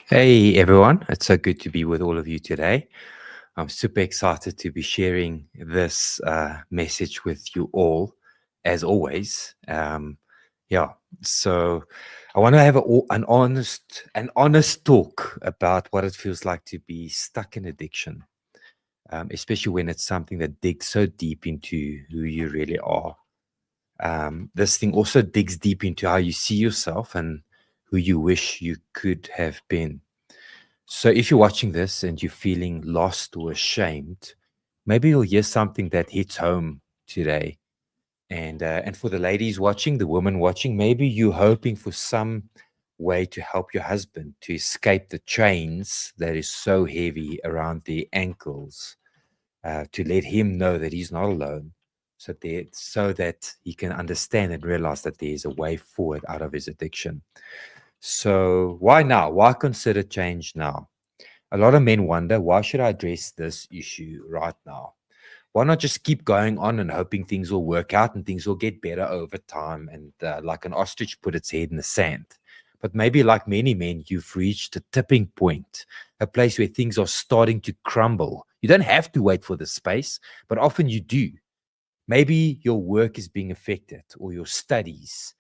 Hey everyone, it's so good to be with all of you today. I'm super excited to be sharing this message with you all, as always. Yeah, so I want to have an honest talk about what it feels like to be stuck in addiction, especially when it's something that digs so deep into who you really are. This thing also digs deep into how you see yourself and who you wish you could have been. So if you're watching this and you're feeling lost or ashamed, maybe you'll hear something that hits home today. And for the ladies watching, the women watching, maybe you're hoping for some way to help your husband to escape the chains that is so heavy around the ankles, to let him know that he's not alone, so that he can understand and realize that there is a way forward out of his addiction. So why now? Why consider change now? A lot of men wonder, why should I address this issue right now? Why not just keep going on and hoping things will work out and things will get better over time and like an ostrich put its head in the sand? But maybe, like many men, you've reached a tipping point, a place where things are starting to crumble. You don't have to wait for the space, but often you do. Maybe your work is being affected or your studies,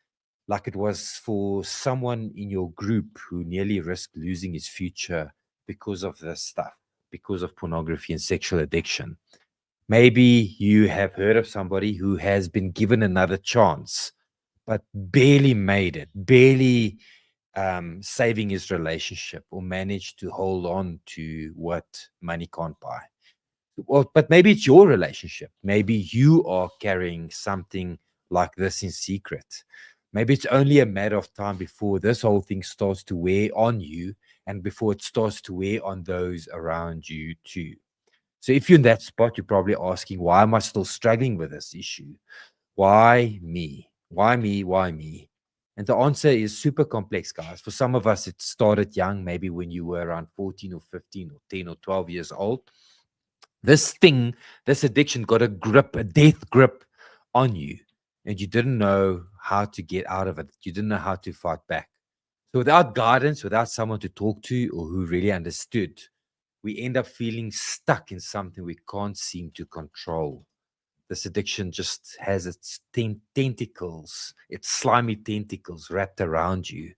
like it was for someone in your group who nearly risked losing his future because of this stuff, because of pornography and sexual addiction. Maybe you have heard of somebody who has been given another chance, but barely made it, barely saving his relationship or managed to hold on to what money can't buy. Well, but maybe it's your relationship. Maybe you are carrying something like this in secret. Maybe it's only a matter of time before this whole thing starts to wear on you and before it starts to wear on those around you too. So if you're in that spot, you're probably asking, why am I still struggling with this issue? Why me? Why me? Why me? And the answer is super complex, guys. For some of us, it started young, maybe when you were around 14 or 15 or 10 or 12 years old. This thing, this addiction got a grip, a death grip on you, and you didn't know how to get out of it. You didn't know how to fight back. So, without guidance, without someone to talk to or who really understood, we end up feeling stuck in something we can't seem to control. This addiction just has its tentacles, its slimy tentacles wrapped around you,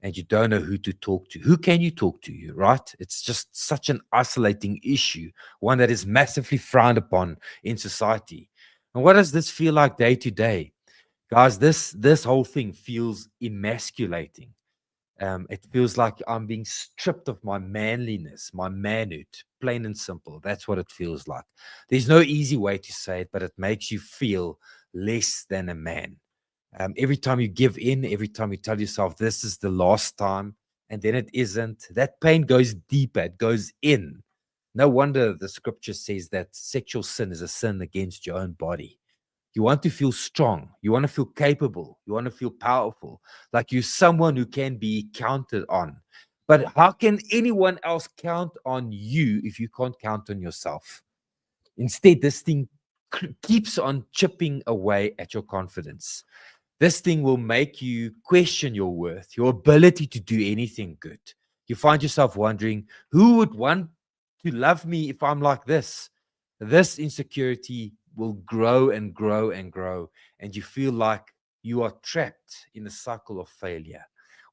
and you don't know who to talk to. Who can you talk to, right? It's just such an isolating issue, one that is massively frowned upon in society. And what does this feel like day to day? Guys, this whole thing feels emasculating. It feels like I'm being stripped of my manliness, my manhood, plain and simple. That's what it feels like. There's no easy way to say it, but it makes you feel less than a man. Every time you give in, every time you tell yourself this is the last time, and then it isn't, that pain goes deeper, it goes in. No wonder the scripture says that sexual sin is a sin against your own body. You want to feel strong. You want to feel capable. You want to feel powerful, like you're someone who can be counted on. But how can anyone else count on you if you can't count on yourself? Instead, this thing keeps on chipping away at your confidence. This thing will make you question your worth, your ability to do anything good. You find yourself wondering, who would want to love me if I'm like this? This insecurity will grow and grow and grow, and you feel like you are trapped in a cycle of failure.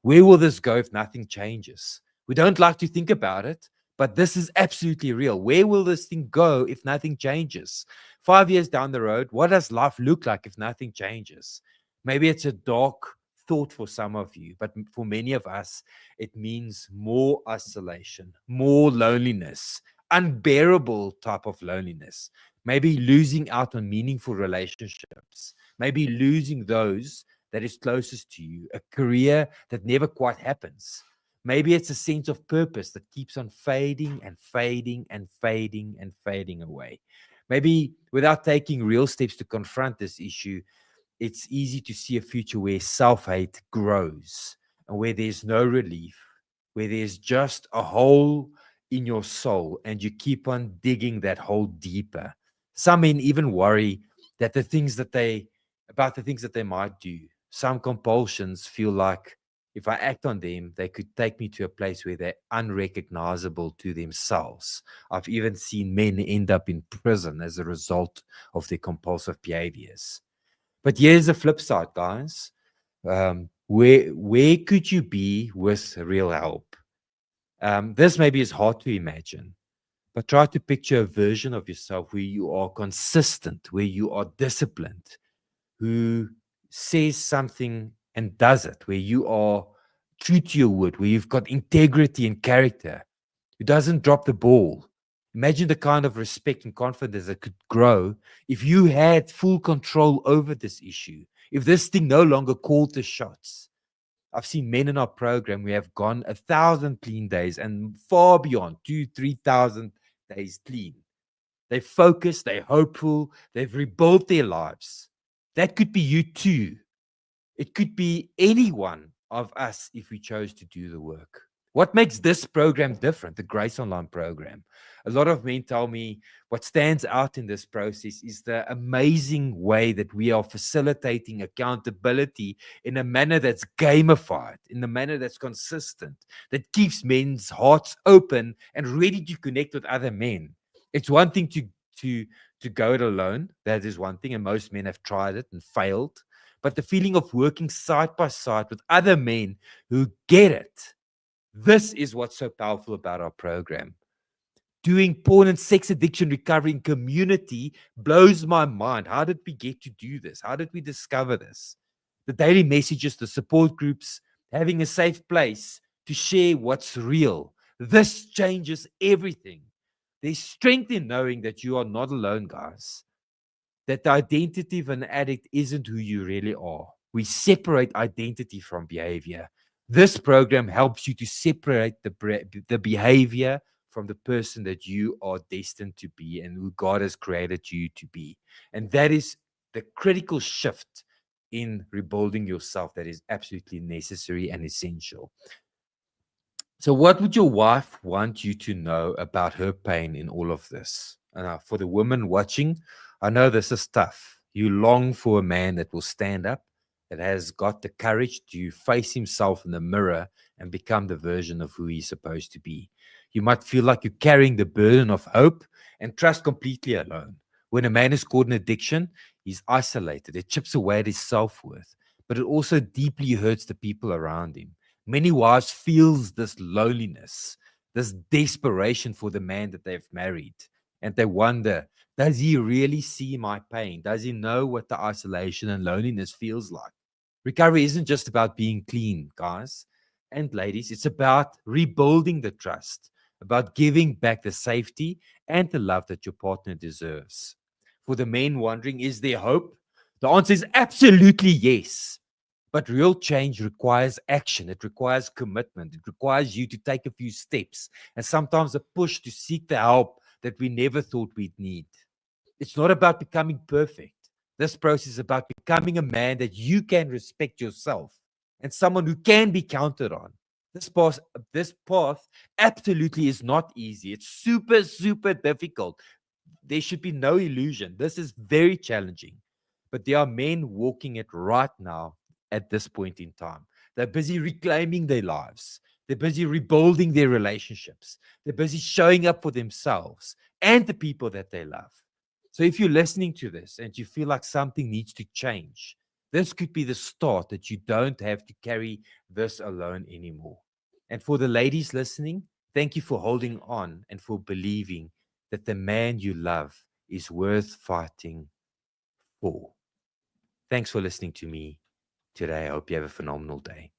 Where will this go if nothing changes? We don't like to think about it, but this is absolutely real. Where will this thing go if nothing changes? 5 years down the road, what does life look like if nothing changes? Maybe it's a dark thought for some of you, but for many of us, it means more isolation, more loneliness, unbearable type of loneliness. Maybe losing out on meaningful relationships, maybe losing those that is closest to you, a career that never quite happens. Maybe it's a sense of purpose that keeps on fading and fading and fading and fading away. Maybe without taking real steps to confront this issue, it's easy to see a future where self hate grows and where there's no relief, where there's just a hole in your soul and you keep on digging that hole deeper. Some men even worry that about the things that they might do. Some compulsions feel like If I act on them, they could take me to a place where they're unrecognizable to themselves. I've even seen men end up in prison as a result of their compulsive behaviors. But here's the flip side, guys. Where could you be with real help? This maybe is hard to imagine, but try to picture a version of yourself where you are consistent, where you are disciplined, who says something and does it, where you are true to your word, where you've got integrity and character, who doesn't drop the ball. Imagine the kind of respect and confidence that could grow if you had full control over this issue, if this thing no longer called the shots. I've seen men in our program who have gone 1,000 clean days and far beyond 3,000 days clean. They're focused, they're hopeful, they've rebuilt their lives. That could be you too. It could be any one of us if we chose to do the work. What makes this program different, the Grace Online program? A lot of men tell me what stands out in this process is the amazing way that we are facilitating accountability in a manner that's gamified, in a manner that's consistent, that keeps men's hearts open and ready to connect with other men. It's one thing to go it alone. That is one thing, and most men have tried it and failed. But the feeling of working side by side with other men who get it, this is what's so powerful about our program. Doing porn and sex addiction recovery in community blows my mind. How did we get to do this? How did we discover this? The daily messages, the support groups, having a safe place to share what's real. This changes everything. There's strength in knowing that you are not alone, guys. That the identity of an addict isn't who you really are. We separate identity from behavior. This program helps you to separate the behavior from the person that you are destined to be and who God has created you to be. And that is the critical shift in rebuilding yourself that is absolutely necessary and essential. So, what would your wife want you to know about her pain in all of this? For the women watching, I know this is tough. You long for a man that will stand up, that has got the courage to face himself in the mirror and become the version of who he's supposed to be. You might feel like you're carrying the burden of hope and trust completely alone. When a man is caught in addiction, he's isolated. It chips away at his self-worth, but it also deeply hurts the people around him. Many wives feels this loneliness, this desperation for the man that they've married. And they wonder, does he really see my pain? Does he know what the isolation and loneliness feels like? Recovery isn't just about being clean, guys and ladies. It's about rebuilding the trust, about giving back the safety and the love that your partner deserves. For the men wondering, is there hope? The answer is absolutely yes. But real change requires action. It requires commitment. It requires you to take a few steps and sometimes a push to seek the help that we never thought we'd need. It's not about becoming perfect. This process is about becoming a man that you can respect yourself and someone who can be counted on. This path absolutely is not easy. It's super, super difficult. There should be no illusion. This is very challenging. But there are men walking it right now at this point in time. They're busy reclaiming their lives. They're busy rebuilding their relationships. They're busy showing up for themselves and the people that they love. So if you're listening to this and you feel like something needs to change, this could be the start that you don't have to carry this alone anymore. And for the ladies listening, thank you for holding on and for believing that the man you love is worth fighting for. Thanks for listening to me today. I hope you have a phenomenal day.